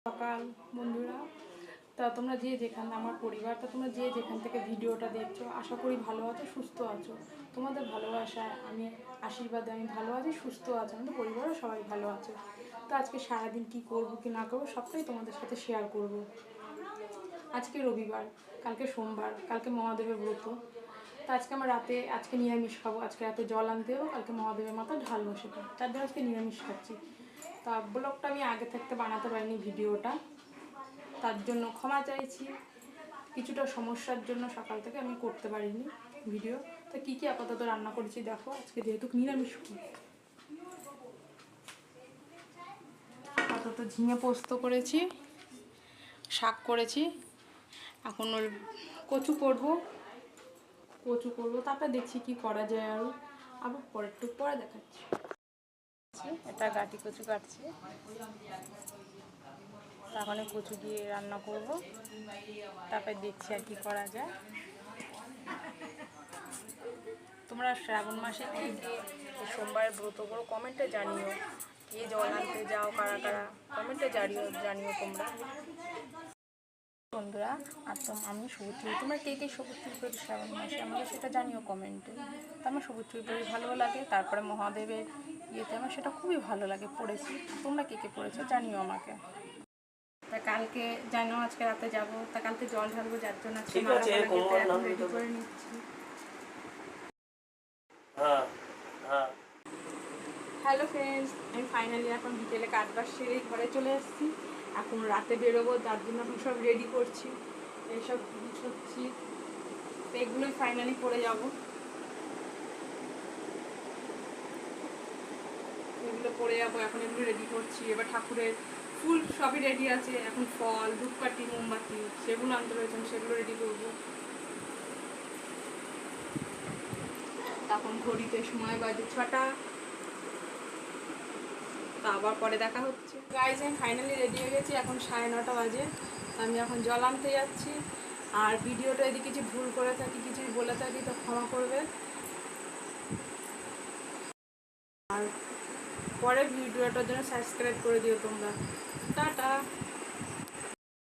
সকাল বন্ধুরা, তা তোমরা যে যেখানে আমার পরিবারটা তোমরা যে যেখান থেকে ভিডিওটা দেখছো, আশা করি ভালো আছো, সুস্থ আছো। তোমাদের ভালোবাসায় আমি আশীর্বাদে আমি ভালো আছি, সুস্থ আছি, আমাদের পরিবারও সবাই ভালো আছে। তো আজকে সারাদিন কী করবো কি না করবো সবটাই তোমাদের সাথে শেয়ার করব। আজকে রবিবার, কালকে সোমবার, কালকে মহাদেবের ব্রত। তো আজকে আমার আজকে নিরামিষ খাবো। আজকে রাতে জল আনতে যাবো, কালকে মহাদেবের মাথায় ঢালবো, সেটা তার জন্য আজকে নিরামিষ খাচ্ছি। তা ব্লগটা আমি আগে থাকতে বানাতে পারিনি, ভিডিওটা, তার জন্য ক্ষমা চাইছি। কিছুটা সমস্যার জন্য সকাল থেকে আমি করতে পারিনি ভিডিও। তো কী কী আপাতত রান্না করেছি দেখো। আজকে যেহেতু নিরামিষ, আপাতত ঝিঙে পোস্ত করেছি, শাক করেছি, এখন ওর কচু করবো, তারপরে দেখছি কি করা যায় আরও, আবার পরে দেখাচ্ছি। এটা গাটি কচু কাটছি, তাহলে কচু দিয়ে রান্না করব, তারপরে দেখছি আর কি করা যায়। তোমরা শ্রাবণ মাসে কে কে সোমবারের ব্রত করো কমেন্টে জানিও। কে জল আনতে যাও কারা কারা, কমেন্টে জানিও তোমরা বন্ধুরা। আর আমি সবুজ চুড়ি, তোমরা কে কে সবুজ চুড়ি করি শ্রাবণ মাসে আমাকে সেটা জানিও কমেন্টে। তো আমার সবুজ চুড়ি পরে ভালো লাগে, তারপরে মহাদেবের ইয়েতে আমার সেটা খুবই ভালো লাগে, পড়েছি। তোমরা কে কে পড়েছো জানিও আমাকে। তা কালকে জানো আজকে রাতে যাবো, তা কালকে জল ঢালবো, যার জন্য আজকে রেডি করে নিচ্ছি। হ্যালো ফ্রেন্ডস, আমি ফাইনালি এখন বিকেলে কাজবাজ সেরে ঘরে চলে এসেছি। এখন রাতে বেরোবো, তার জন্য এখন সব রেডি করছি, এইসব করছি। তো এগুলোই ফাইনালি করে যাব, এগুলো করে যাবো। এখন এগুলো রেডি করছি। এবার ঠাকুরের ফুল সবই রেডি আছে, এখন ফল, ধূপকাঠি, মোমবাতি সেগুলো আনতে রয়েছে, সেগুলো রেডি করবো। তখন ঘড়িতে সময় বাজে 6টা। তা আবার পরে দেখা হচ্ছে। গাইজ আমি ফাইনালি রেডি হয়ে গেছি, এখন 9:30 বাজে। আমি এখন জল আনতে যাচ্ছি। আর ভিডিওটা যদি কিছু ভুল করে থাকি, কিছু বলে থাকি তো ক্ষমা করবে। আর পরে ভিডিওটার জন্য সাবস্ক্রাইব করে দিও তোমরা। টাটা।